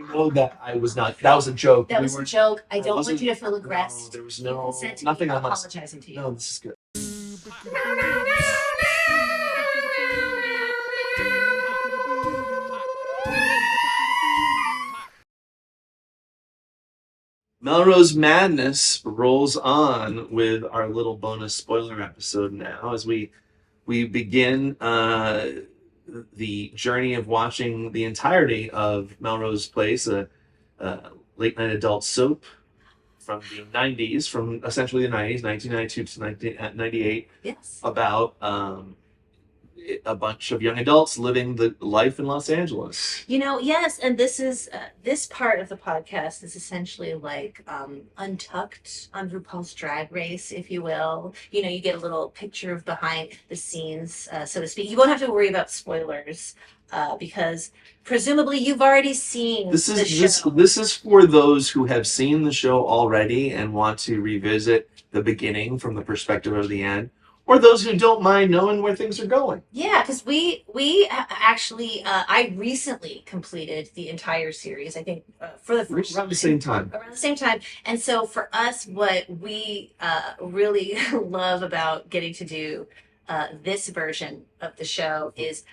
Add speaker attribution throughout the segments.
Speaker 1: You know that I was not. That was a joke.
Speaker 2: That was a joke. I don't want
Speaker 1: wasn't-
Speaker 2: you to feel aggressed.
Speaker 1: No, there was
Speaker 2: You
Speaker 1: no
Speaker 2: consent to
Speaker 1: nothing
Speaker 2: me
Speaker 1: on my.
Speaker 2: apologizing to you.
Speaker 1: No, this is good. Melrose Madness rolls on with our little bonus spoiler episode now as we begin the journey of watching the entirety of Melrose Place, a late night adult soap from the 90s, from essentially the 90s, 1992 to 1998,
Speaker 2: Yes.
Speaker 1: about a bunch of young adults living the life in Los Angeles.
Speaker 2: Yes, and this part of the podcast is essentially like Untucked on RuPaul's Drag Race, if you will. You get a little picture of behind the scenes, so to speak. You won't have to worry about spoilers because presumably you've already seen the show.
Speaker 1: This is for those who have seen the show already and want to revisit the beginning from the perspective of the end, or those who don't mind knowing where things are going.
Speaker 2: Yeah, because we actually I recently completed the entire series. I think for the first
Speaker 1: around the same time.
Speaker 2: Around the same time, and so for us, what we really love about getting to do this version of the show is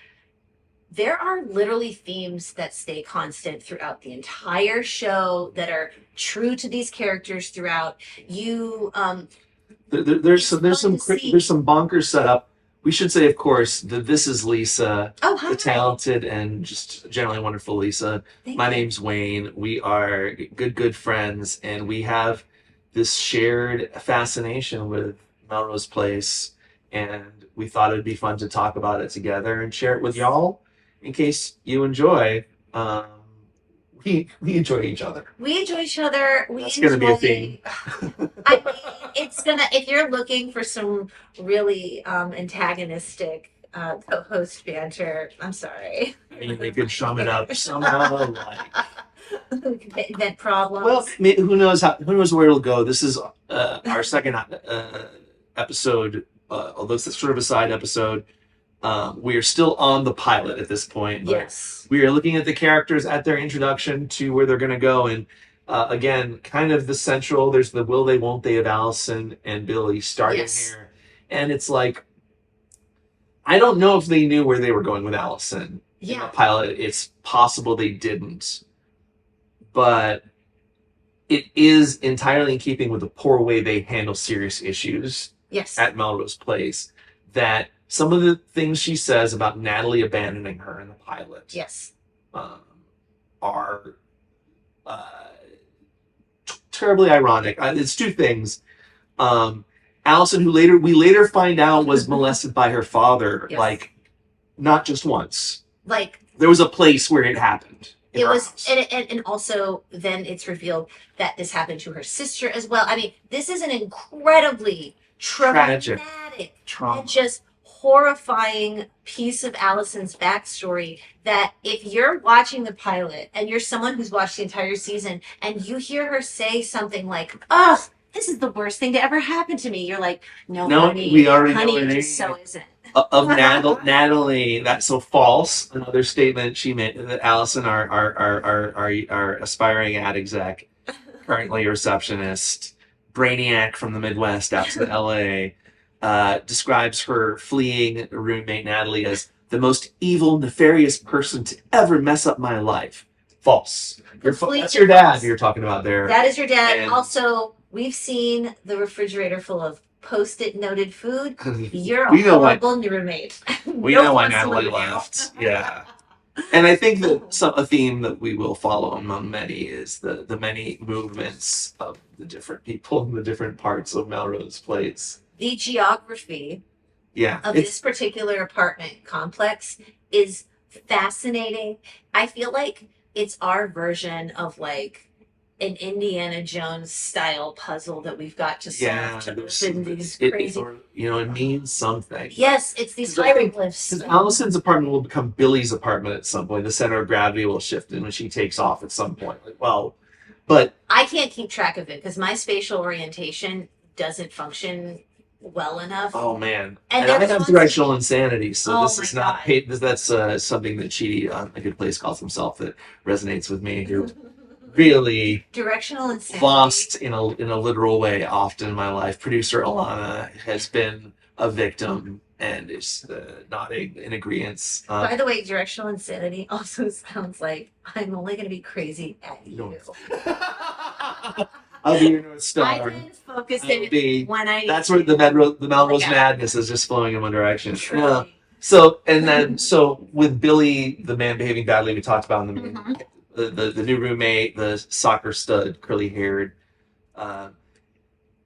Speaker 2: there are literally themes that stay constant throughout the entire show that are true to these characters throughout.
Speaker 1: There's some bonkers setup. We should say, of course, that this is Lisa, the talented and just generally wonderful Lisa. My name's Wayne. We are good friends, and we have this shared fascination with Melrose Place, and we thought it'd be fun to talk about it together and share it with y'all in case you enjoy. We enjoy each other.
Speaker 2: We enjoy each other.
Speaker 1: That's going to be a theme.
Speaker 2: It's gonna. If you're looking for some really antagonistic co-host banter, I'm sorry.
Speaker 1: I mean, they could sum it up somehow.
Speaker 2: Invent problems.
Speaker 1: Well, who knows where it'll go. This is our second episode, although it's sort of a side episode. We are still on the pilot at this point.
Speaker 2: Yes.
Speaker 1: We are looking at the characters at their introduction to where they're going to go. And again, kind of the central, there's the will they, won't they of Alison and Billy starting here. And it's like, I don't know if they knew where they were going with Alison in the pilot. It's possible they didn't. But it is entirely in keeping with the poor way they handle serious issues at Melrose Place. That some of the things she says about Natalie abandoning her in the pilot are terribly ironic. It's two things. Alison, who we later find out was molested by her father, like not just once.
Speaker 2: Like
Speaker 1: there was a place where it happened.
Speaker 2: It was, and also then it's revealed that this happened to her sister as well. I mean, this is an incredibly traumatic and just horrifying piece of Alison's backstory that if you're watching the pilot and you're someone who's watched the entire season and you hear her say something like, "Oh, this is the worst thing to ever happen to me," you're like, no honey,
Speaker 1: we already
Speaker 2: honey,
Speaker 1: know
Speaker 2: it so isn't.
Speaker 1: Of Natalie, that's so false. Another statement she made that Alison, our aspiring ad exec, currently a receptionist, brainiac from the Midwest out to LA, describes her fleeing roommate Natalie as the most evil, nefarious person to ever mess up my life. False. That's your dad you're talking about there.
Speaker 2: That is your dad. And also, we've seen the refrigerator full of Post-it noted food. You're a horrible roommate.
Speaker 1: We know why Natalie left. Yeah. And I think that a theme that we will follow among many is the many movements of the different people in the different parts of Melrose Place.
Speaker 2: The geography of this particular apartment complex is fascinating. I feel like it's our version of like an Indiana Jones style puzzle that we've got to solve to open these crazy.
Speaker 1: It means something.
Speaker 2: Yes, it's these hieroglyphs.
Speaker 1: Because Alison's apartment will become Billy's apartment at some point. The center of gravity will shift, and when she takes off at some point, but
Speaker 2: I can't keep track of it because my spatial orientation doesn't function well enough.
Speaker 1: Oh man,
Speaker 2: and
Speaker 1: I have directional insanity, so this is not
Speaker 2: God.
Speaker 1: that's something that Chidi on A Good Place calls himself that resonates with me. Who really
Speaker 2: directional insanity.
Speaker 1: Lost in a literal way often in my life. Producer Ilana has been a victim and is nodding in agreement.
Speaker 2: By the way, directional insanity also sounds like I'm only going to be crazy at you.
Speaker 1: I'll be your North Star.
Speaker 2: I can focus it when I.
Speaker 1: That's where the Melrose madness is just flowing in one direction. Yeah. So with Billy, the man behaving badly, we talked about in the new roommate, the soccer stud, curly haired.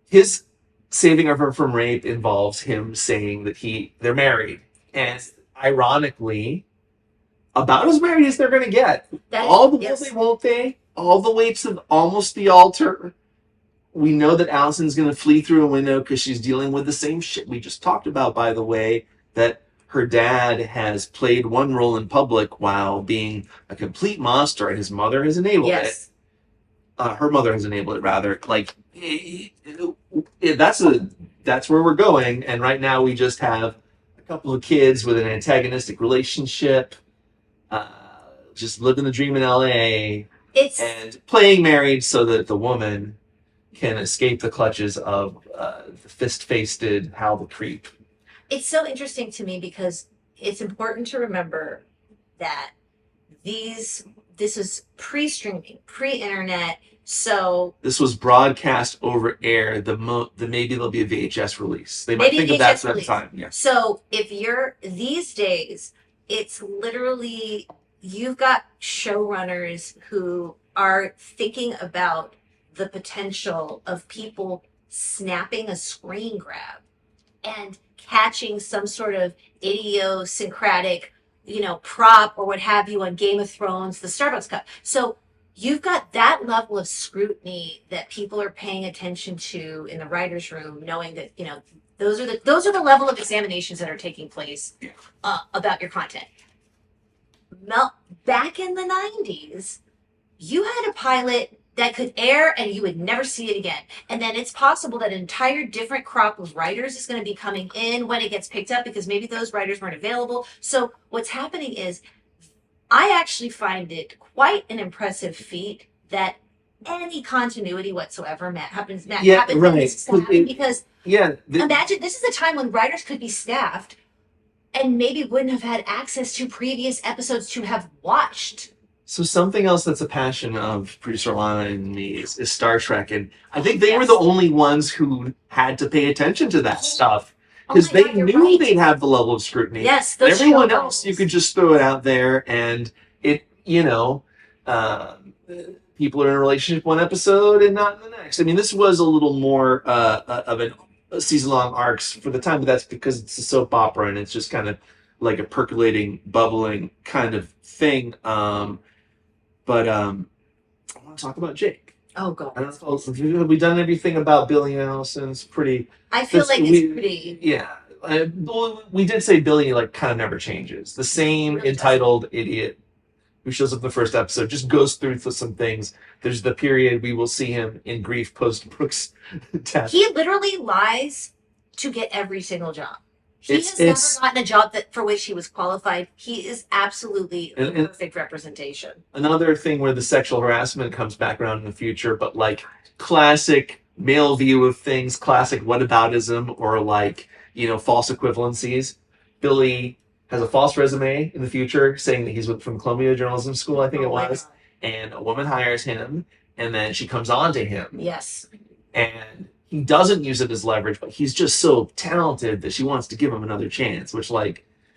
Speaker 1: His saving of her from rape involves him saying that they're married, and ironically, about as married as they're going to get. All the will they, won't they? All the way to almost the altar. We know that Allison's going to flee through a window because she's dealing with the same shit we just talked about, by the way, that her dad has played one role in public while being a complete monster, and his mother has enabled it. Her mother has enabled it, rather. Like, that's where we're going, and right now we just have a couple of kids with an antagonistic relationship, just living the dream in LA, and playing married so that the woman can escape the clutches of the fist-faced Hal the Creep.
Speaker 2: It's so interesting to me because it's important to remember that this is pre-streaming, pre-internet, so
Speaker 1: this was broadcast over air. Maybe there'll be a VHS release. They might think of that at the time. Yeah.
Speaker 2: So if you're these days, it's literally you've got showrunners who are thinking about the potential of people snapping a screen grab and catching some sort of idiosyncratic, prop or what have you on Game of Thrones, the Starbucks cup. So you've got that level of scrutiny that people are paying attention to in the writer's room, knowing that, those are the level of examinations that are taking place about your content. Back in the 90s, you had a pilot that could air and you would never see it again. And then it's possible that an entire different crop of writers is going to be coming in when it gets picked up because maybe those writers weren't available. So what's happening is I actually find it quite an impressive feat that any continuity whatsoever happens because imagine this is a time when writers could be staffed and maybe wouldn't have had access to previous episodes to have watched.
Speaker 1: So something else that's a passion of producer Ilana and me is Star Trek, and I think they were the only ones who had to pay attention to that stuff because they knew they'd have the level of scrutiny.
Speaker 2: Yes,
Speaker 1: everyone else you could just throw it out there, and it people are in a relationship one episode and not in the next. I mean, this was a little more of a season-long arcs for the time, but that's because it's a soap opera and it's just kind of like a percolating, bubbling kind of thing. But I want to talk about Jake.
Speaker 2: Oh God!
Speaker 1: I don't know. Have we done everything about Billy and Alison? It's pretty.
Speaker 2: I feel like it's pretty.
Speaker 1: Yeah, we did say Billy kind of never changes. The same entitled idiot who shows up in the first episode just goes through some things. There's the period we will see him in grief post Brooks' death.
Speaker 2: He literally lies to get every single job. He has never gotten a job for which he was qualified. He is absolutely the perfect representation.
Speaker 1: Another thing where the sexual harassment comes back around in the future, but classic male view of things, classic whataboutism, or false equivalencies. Billy has a false resume in the future saying that he's from Columbia Journalism School, I think it was, and a woman hires him, and then she comes on to him.
Speaker 2: Yes.
Speaker 1: And he doesn't use it as leverage, but he's just so talented that she wants to give him another chance, which reinforcing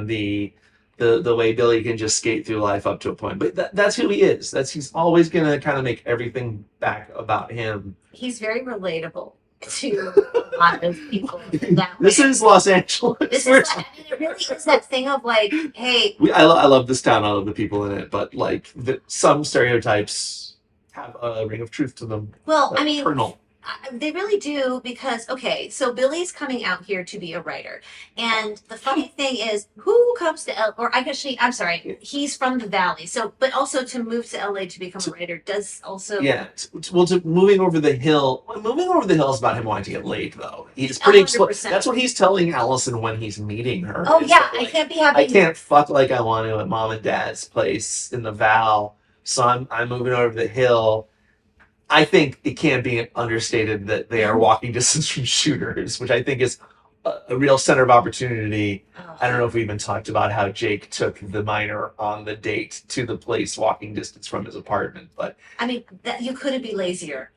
Speaker 1: the way Billy can just skate through life up to a point. But that's who he is. He's always going to kind of make everything back about him.
Speaker 2: He's very relatable to a lot of people.
Speaker 1: This is Los Angeles.
Speaker 2: It really is that thing of hey.
Speaker 1: I love this town. I love the people in it, but some stereotypes have a ring of truth to them.
Speaker 2: Well,
Speaker 1: Kernel.
Speaker 2: They really do because, okay, so Billy's coming out here to be a writer. And the funny thing is, who comes to or actually, I'm sorry, he's from the Valley. So, but also to move to LA to become a writer does also.
Speaker 1: Yeah. Well, moving over the hill. Moving over the hill is about him wanting to get laid, though. He's pretty explicit. That's what he's telling Allison when he's meeting her.
Speaker 2: Oh, yeah.
Speaker 1: Like,
Speaker 2: I can't be happy.
Speaker 1: I can't fuck like I want to at mom and dad's place in the Val. So I'm moving over the hill. I think it can't be understated that they are walking distance from shooters, which I think is a real center of opportunity. Oh. I don't know if we even talked about how Jake took the minor on the date to the place walking distance from his apartment. But
Speaker 2: I mean, you couldn't be lazier.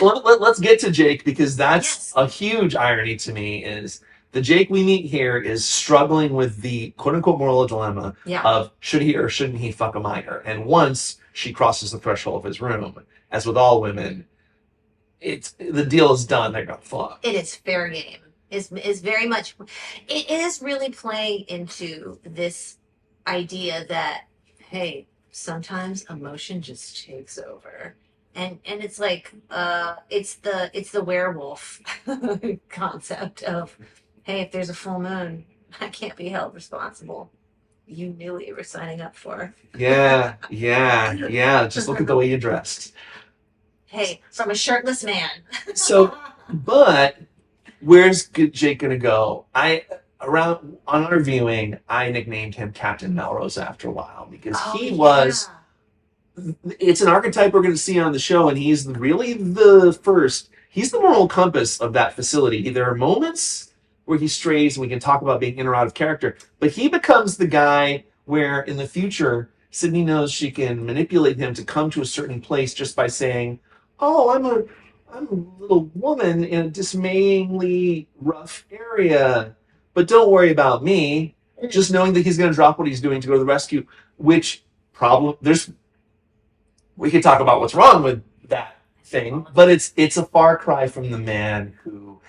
Speaker 1: Let's get to Jake, because that's a huge irony to me. Is the Jake we meet here is struggling with the quote-unquote moral dilemma of should he or shouldn't he fuck a minor. And once she crosses the threshold of his room, as with all women, the deal is done. They're gonna fuck.
Speaker 2: It is fair game. Is very much. It is really playing into this idea that, hey, sometimes emotion just takes over, and it's like it's the werewolf concept of, hey, if there's a full moon, I can't be held responsible. You knew what you were signing up for.
Speaker 1: Yeah. Just look at the way you dressed.
Speaker 2: Hey, from a shirtless man.
Speaker 1: So, but where's Jake gonna go? On our viewing, I nicknamed him Captain Melrose after a while, because he was. It's an archetype we're going to see on the show, and he's really the first. He's the moral compass of that facility. There are moments where he strays, and we can talk about being in or out of character, but he becomes the guy where, in the future, Sydney knows she can manipulate him to come to a certain place just by saying, "Oh, I'm a little woman in a dismayingly rough area, but don't worry about me." Just knowing that he's going to drop what he's doing to go to the rescue, which we could talk about what's wrong with that thing, but it's a far cry from the man who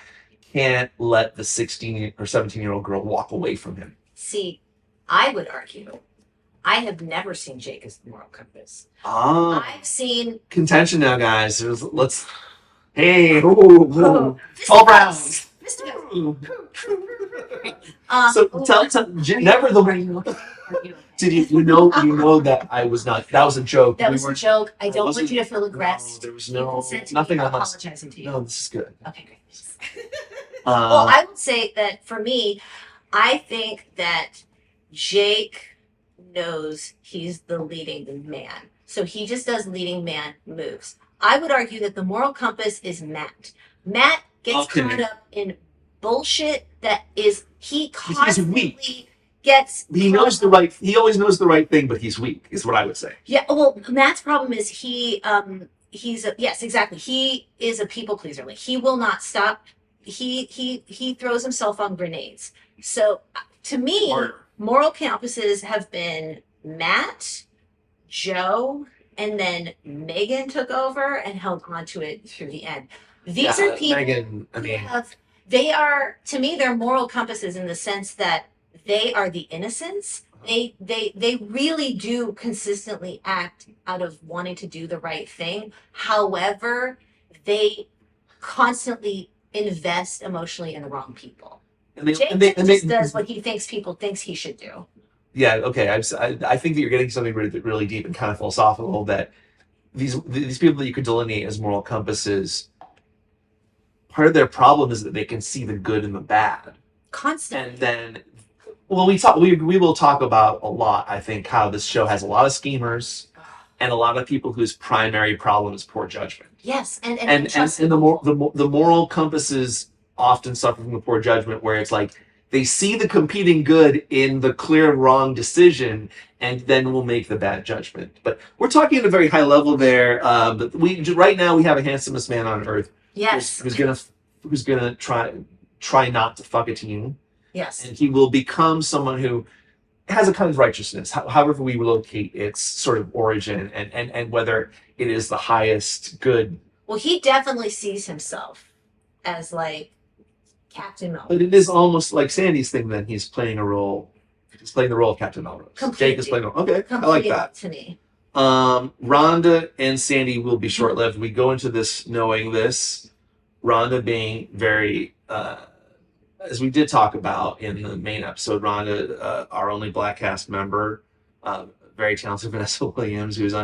Speaker 1: can't let the 16 or 17-year-old girl walk away from him.
Speaker 2: See, I would argue, I have never seen Jake as the moral compass.
Speaker 1: I've
Speaker 2: seen
Speaker 1: contention now, guys. Hey, all rounds. So tell never the way. Did you know that I was not? That was a joke.
Speaker 2: That was a joke. I don't want you to feel aggressed.
Speaker 1: No, there was nothing. I'm
Speaker 2: apologizing to you.
Speaker 1: No, this is good.
Speaker 2: Okay, great. Well, I would say that for me, I think that Jake knows he's the leading man, so he just does leading man moves. I would argue that the moral compass is Matt. Matt gets caught up in bullshit that is he constantly gets.
Speaker 1: He knows the right. He always knows the right thing, but he's weak. Is what I would say.
Speaker 2: Yeah. Well, Matt's problem is yes, exactly. He is a people pleaser. Like, he will not stop. He throws himself on grenades. So to me, moral compasses have been Matt, Joe, and then Megan took over and held on to it through the end. These are people
Speaker 1: Megan,
Speaker 2: they are, to me, they're moral compasses in the sense that they are the innocents. They really do consistently act out of wanting to do the right thing. However, they constantly invest emotionally in the wrong people. Jake just does what he thinks people thinks he should do.
Speaker 1: Yeah, okay. I think that you're getting something really, really deep and kind of philosophical, that these people that you could delineate as moral compasses, part of their problem is that they can see the good and the bad.
Speaker 2: Constantly.
Speaker 1: And then, well, we will talk about a lot, I think, how this show has a lot of schemers and a lot of people whose primary problem is poor judgment.
Speaker 2: Yes, and
Speaker 1: the moral compasses often suffer from the poor judgment, where it's like they see the competing good in the clear wrong decision, and then we'll make the bad judgment. But we're talking at a very high level there. But right now we have a handsomest man on earth.
Speaker 2: Yes.
Speaker 1: Who's gonna try not to fuck a teen.
Speaker 2: Yes.
Speaker 1: And he will become someone who has a kind of righteousness, however we locate its sort of origin, and whether it is the highest good.
Speaker 2: Well, he definitely sees himself as like Captain Melrose.
Speaker 1: But it is almost like Sandy's thing. Then he's playing a role. He's playing the role of Captain Melrose.
Speaker 2: Completely.
Speaker 1: Jake is playing. Okay, I like that.
Speaker 2: To me.
Speaker 1: Rhonda and Sandy will be short-lived. We go into this knowing this. Rhonda being very, as we did talk about in the main episode, Rhonda, our only Black cast member, very talented Vanessa Williams, who's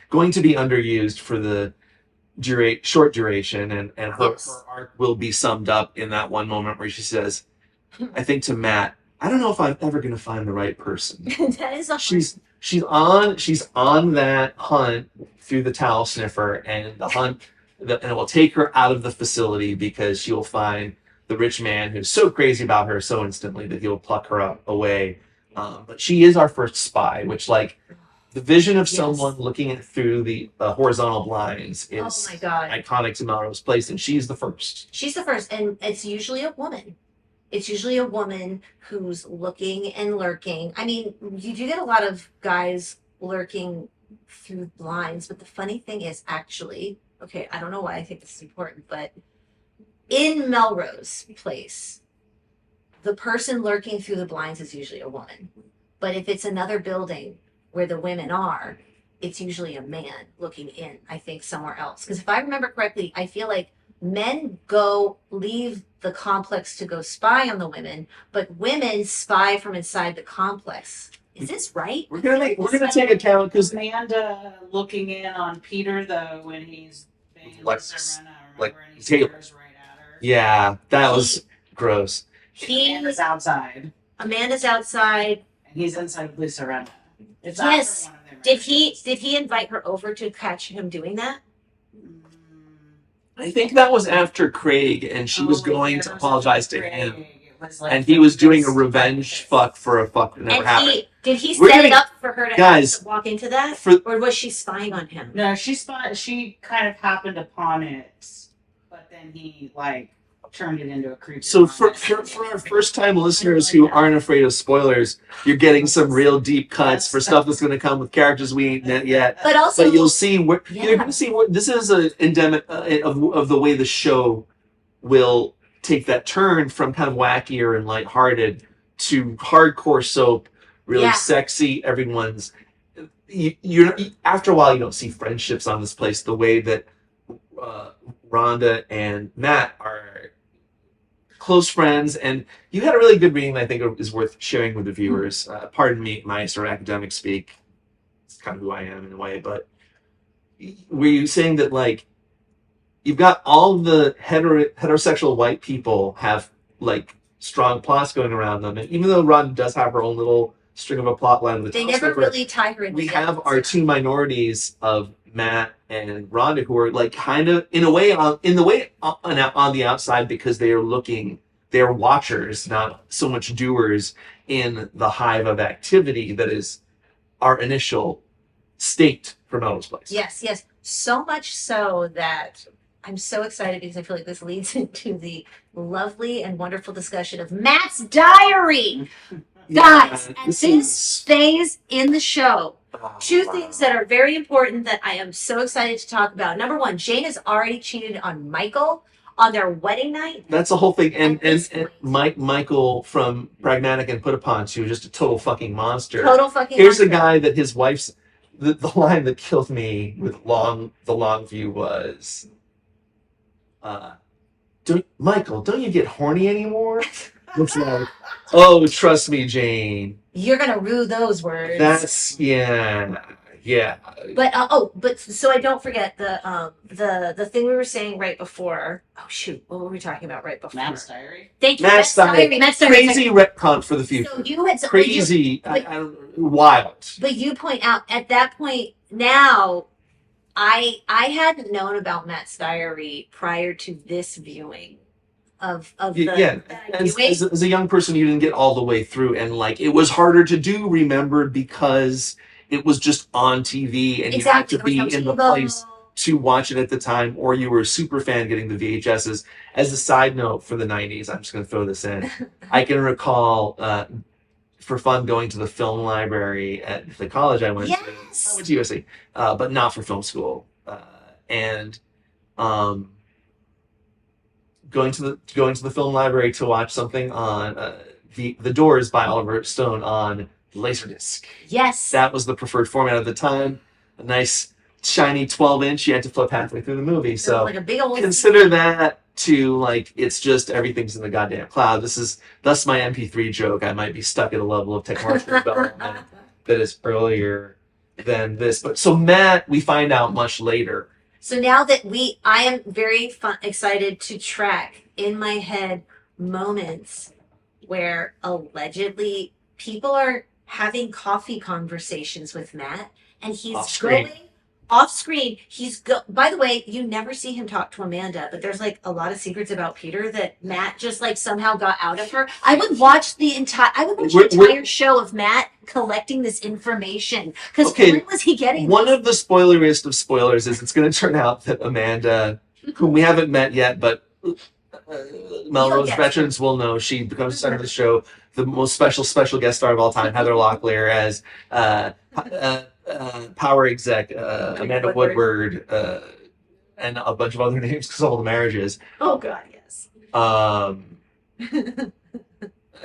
Speaker 1: going to be underused for the short duration, and her arc will be summed up in that one moment where she says, I think to Matt, I don't know if I'm ever going to find the right person.
Speaker 2: That is a
Speaker 1: she's on that hunt through the towel sniffer, and and it will take her out of the facility because she will find the rich man who's so crazy about her so instantly that he will pluck her away. But she is our first spy, which like the vision of someone looking through the horizontal blinds is iconic to Melrose Place, and she's the first.
Speaker 2: She's the first, and it's usually a woman. It's usually a woman who's looking and lurking. I mean, you do get a lot of guys lurking through blinds, but the funny thing is actually, okay, I don't know why I think this is important, but in Melrose Place, the person lurking through the blinds is usually a woman. But if it's another building where the women are, it's usually a man looking in, I think, somewhere else. Because if I remember correctly, I feel like men leave the complex to go spy on the women, but women spy from inside the complex. Is this right?
Speaker 1: We're gonna take account because
Speaker 3: Amanda looking in on Peter though when he's being Serena,
Speaker 1: like
Speaker 3: and he
Speaker 1: Taylor.
Speaker 3: stares right at her.
Speaker 1: Yeah, that was gross.
Speaker 3: Amanda's outside.
Speaker 2: Amanda's outside.
Speaker 3: And he's inside with Serena.
Speaker 2: Yes. Did he invite her over to catch him doing that?
Speaker 1: I think that was after Craig, and she was going to apologize to him.
Speaker 3: Like
Speaker 1: and he was doing a revenge fuck for a fuck that never happened.
Speaker 2: Did he set it up for her to have to walk into that? Or was she spying on him?
Speaker 3: No, she kind of happened upon it, but then he like turned it into a creepy.
Speaker 1: So for our first time listeners who aren't afraid of spoilers, you're getting some real deep cuts for stuff that's going to come with characters we ain't met yet.
Speaker 2: But
Speaker 1: you'll see you're going to see this is an endemic of the way the show will take that turn from kind of wackier and lighthearted to hardcore soap, really sexy. Everyone's after a while you don't see friendships on this place the way that Rhonda and Matt are close friends, and you had a really good reading that I think is worth sharing with the viewers. Pardon me, my sort of academic speak. It's kind of who I am in a way, but were you saying that like you've got all the heterosexual white people have like strong plots going around them, and even though Rhonda does have her own little string of a plot line with
Speaker 2: they never really tie her in.
Speaker 1: We have our two minorities of Matt and Rhonda who are like kind of in a way on the outside because they're watchers, not so much doers in the hive of activity that is our initial state for Melrose Place.
Speaker 2: Yes. So much so that I'm so excited because I feel like this leads into the lovely and wonderful discussion of Matt's diary. Guys, at this phase in the show, two things that are very important that I am so excited to talk about. Number one, Jane has already cheated on Michael on their wedding night.
Speaker 1: That's the whole thing. And Michael from Pragmatic and Put Upon to just a total fucking monster. Here's a guy that his wife's the line that killed me with the long view was Michael, don't you get horny anymore? It's like, oh, trust me, Jane.
Speaker 2: You're gonna rue those words.
Speaker 1: That's yeah.
Speaker 2: But so I don't forget the thing we were saying right before. Oh shoot, what were we talking about right before?
Speaker 3: Matt's diary.
Speaker 2: Thank you. Matt's diary.
Speaker 1: Crazy retcon for the future.
Speaker 2: So you had
Speaker 1: crazy, wild.
Speaker 2: But you point out at that point now. I hadn't known about Matt's diary prior to this viewing. As
Speaker 1: a young person, you didn't get all the way through, and like it was harder to do. Remembered because it was just on TV, and you had to be in the place to watch it at the time, or you were a super fan getting the VHSs. As a side note for the '90s, I'm just going to throw this in. I can recall for fun going to the film library at the college I went to. I went to USC, but not for film school, and. Going to the film library to watch something on the Doors by Oliver Stone on Laserdisc.
Speaker 2: Yes,
Speaker 1: that was the preferred format at the time. A nice shiny 12-inch you had to flip halfway through the movie. So
Speaker 2: like a big old
Speaker 1: consider that to like it's just everything's in the goddamn cloud. Thus my MP3 joke. I might be stuck at a level of technological development that is earlier than this. But so Matt, we find out much later.
Speaker 2: So now that I am very excited to track in my head moments where allegedly people are having coffee conversations with Matt, and he's going off screen. By the way, you never see him talk to Amanda, but there's like a lot of secrets about Peter that Matt just like somehow got out of her. I would watch the entire show of Matt collecting this information, because when was he getting
Speaker 1: one of the spoileriest of spoilers is it's going to turn out that Amanda, whom we haven't met yet, but Melrose veterans will know, she becomes the center of the show, the most special guest star of all time, Heather Locklear as power exec, Amanda Woodward, and a bunch of other names because of all the marriages.
Speaker 2: Oh God, yes.
Speaker 1: I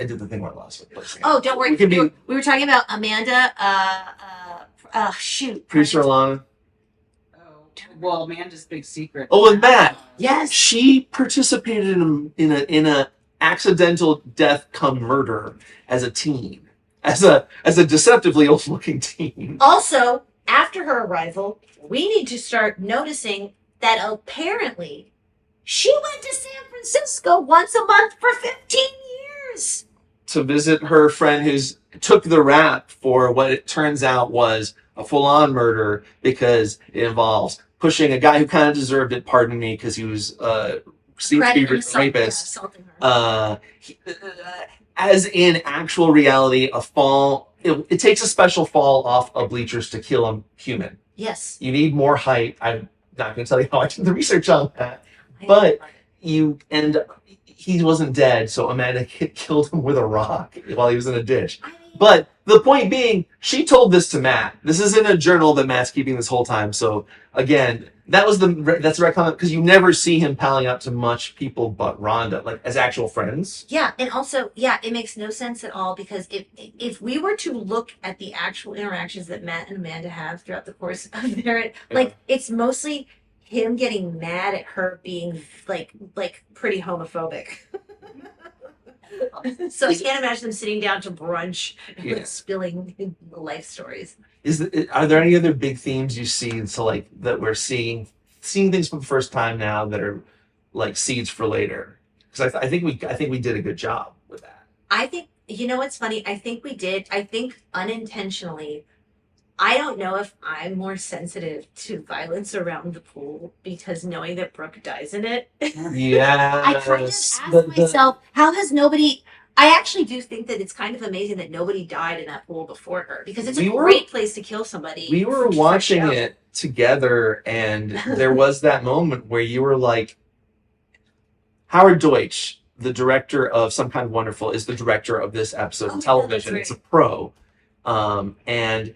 Speaker 1: did the thing where I lost it.
Speaker 2: Oh, don't worry. We were talking about Amanda.
Speaker 1: Producer Ilana.
Speaker 3: Well, Amanda's big secret.
Speaker 1: Oh, and Matt.
Speaker 2: Yes.
Speaker 1: She participated in a accidental death come murder as a teen, as a deceptively old looking teen.
Speaker 2: Also, after her arrival, we need to start noticing that apparently she went to San Francisco once a month for 15 years
Speaker 1: to visit her friend who's took the rap for what it turns out was a full-on murder, because it involves pushing a guy who kind of deserved it, pardon me, because he was seemed to be a rapist. As in actual reality, a fall, it takes a special fall off of bleachers to kill a human.
Speaker 2: Yes.
Speaker 1: You need more height. I'm not going to tell you how I did the research on that. But he wasn't dead, so Amanda killed him with a rock while he was in a ditch. But the point being, she told this to Matt. This is in a journal that Matt's keeping this whole time. So again, that's the right comment, because you never see him palling up to much people but Rhonda, like as actual friends.
Speaker 2: Yeah, and also, it makes no sense at all, because if we were to look at the actual interactions that Matt and Amanda have throughout the course of their it's mostly him getting mad at her being like pretty homophobic. So I can't imagine them sitting down to brunch and spilling life stories.
Speaker 1: Are there any other big themes you see that we're seeing things for the first time now that are like seeds for later? Because I think we did a good job with that.
Speaker 2: I think, what's funny? I think we did. I think unintentionally. I don't know if I'm more sensitive to violence around the pool because knowing that Brooke dies in it.
Speaker 1: Yeah.
Speaker 2: I kind of ask myself, how has nobody... I actually do think that it's kind of amazing that nobody died in that pool before her, because it's a great place to kill somebody.
Speaker 1: We were watching it together, and there was that moment where you were like, Howard Deutsch, the director of Some Kind of Wonderful, is the director of this episode of television. It's a pro. And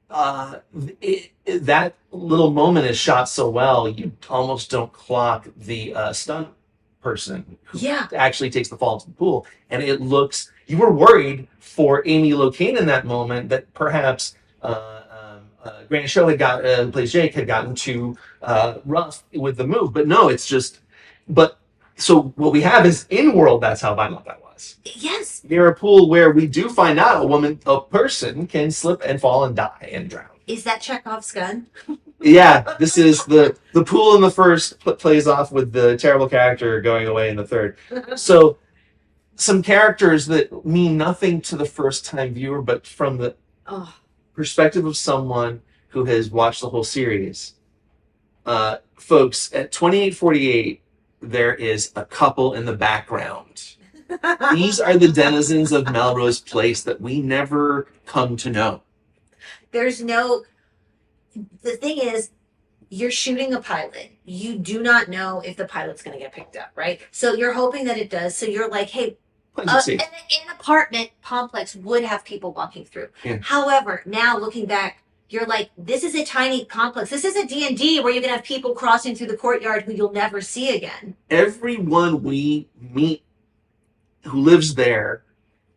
Speaker 1: that little moment is shot so well, you almost don't clock the stunt person who actually takes the fall into the pool. And it looks, you were worried for Amy Locane in that moment that perhaps Granny Show who plays Jake, had gotten too rough with the move. But no, it's just, so what we have is in world, that's how violent that was.
Speaker 2: Yes.
Speaker 1: Near a pool where we do find out a person can slip and fall and die and drown.
Speaker 2: Is that Chekov's gun?
Speaker 1: Yeah, this is the pool in the first plays off with the terrible character going away in the third. So some characters that mean nothing to the first time viewer, but from the perspective of someone who has watched the whole series. Folks, at 2848, there is a couple in the background. These are the denizens of Melrose Place that we never come to know.
Speaker 2: The thing is, you're shooting a pilot. You do not know if the pilot's going to get picked up, right? So you're hoping that it does. So you're like, hey, an apartment complex would have people walking through. Yeah. However, now looking back, you're like, this is a tiny complex. This is a D&D where you're going to have people crossing through the courtyard who you'll never see again.
Speaker 1: Everyone we meet who lives there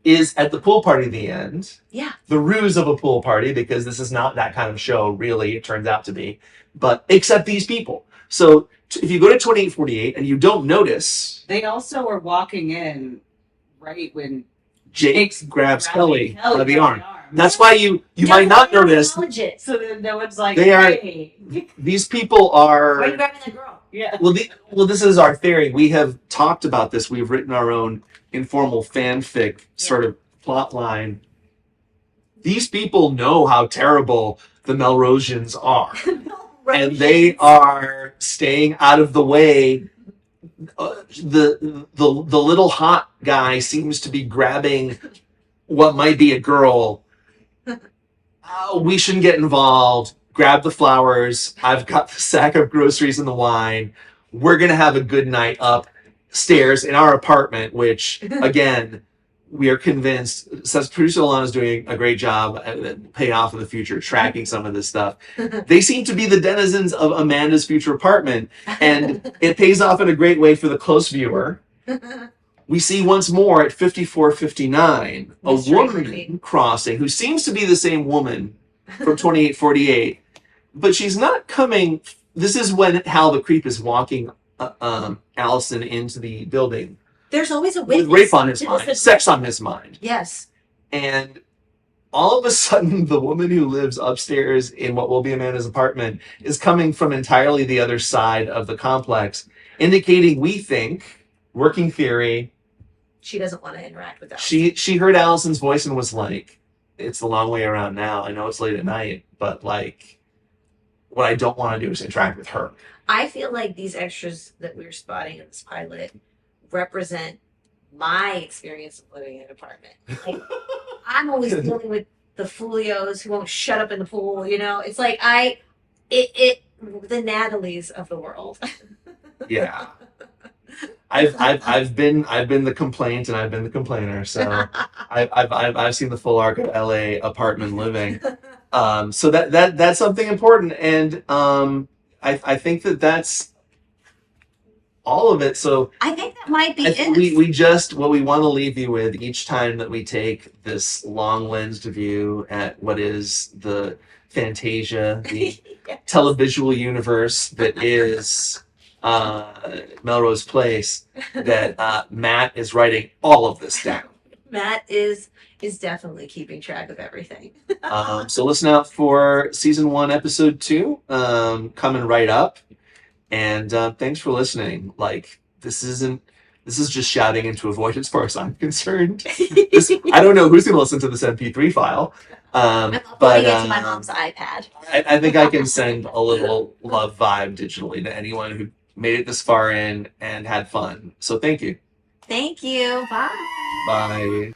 Speaker 1: is at the pool party at the end.
Speaker 2: Yeah.
Speaker 1: The ruse of a pool party, because this is not that kind of show, really, it turns out to be. But except these people. So if you go to 2848 and you don't notice,
Speaker 3: They also were walking in right when
Speaker 1: Jake grabs Kelly by the
Speaker 3: by
Speaker 1: arm. That's why you might not notice.
Speaker 3: So then no one's like,
Speaker 1: They are.
Speaker 3: hey.
Speaker 1: These people
Speaker 2: Why are
Speaker 1: are.
Speaker 2: you grabbing that girl?
Speaker 3: Yeah.
Speaker 1: Well, this is our theory. We have talked about this. We've written our own informal fanfic sort of plot line. These people know how terrible the Melrosians are. And they are staying out of the way. The little hot guy seems to be grabbing what might be a girl. We shouldn't get involved. Grab the flowers. I've got the sack of groceries and the wine. We're gonna have a good night upstairs in our apartment, which again, we are convinced, says producer Ilana is doing a great job at pay off in the future, tracking some of this stuff. They seem to be the denizens of Amanda's future apartment, and it pays off in a great way for the close viewer. We see once more at 54:59 a woman crossing who seems to be the same woman from 2848, but she's not coming. This is when Hal the Creep is walking Alison into the building.
Speaker 2: There's always a witness.
Speaker 1: With rape on his mind, sex on his mind.
Speaker 2: Yes.
Speaker 1: And all of a sudden, the woman who lives upstairs in what will be Amanda's apartment is coming from entirely the other side of the complex, indicating, we think, working theory,
Speaker 2: she doesn't want to interact with us.
Speaker 1: She heard Alison's voice and was like, it's the long way around now. I know it's late at night, but like, what I don't want to do is interact with her.
Speaker 2: I feel like these extras that we're spotting in this pilot represent my experience of living in an apartment. Like, I'm always dealing with the Fulios who won't shut up in the pool, you know? It's like the Natalies of the world.
Speaker 1: Yeah. I've been the complaint and I've been the complainer, so I've seen the full arc of LA apartment living. So that's something important, and I think that's all of it. So
Speaker 2: I think that might be it.
Speaker 1: We just, what we want to leave you with each time that we take this long lensed view at what is the Fantasia, the
Speaker 2: yes.
Speaker 1: televisual universe that is Melrose Place, that Matt is writing all of this down.
Speaker 2: Matt is definitely keeping track of everything.
Speaker 1: So listen out for season 1, episode 2, coming right up. And thanks for listening. Like, this is just shouting into a void as far as I'm concerned. I don't know who's going to listen to this MP3 file.
Speaker 2: I'm uploading it to my mom's iPad.
Speaker 1: I think I can send a little love vibe digitally to anyone who made it this far in and had fun. So thank you.
Speaker 2: Thank you. Bye.
Speaker 1: Bye.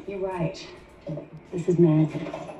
Speaker 4: You're right. This is madness.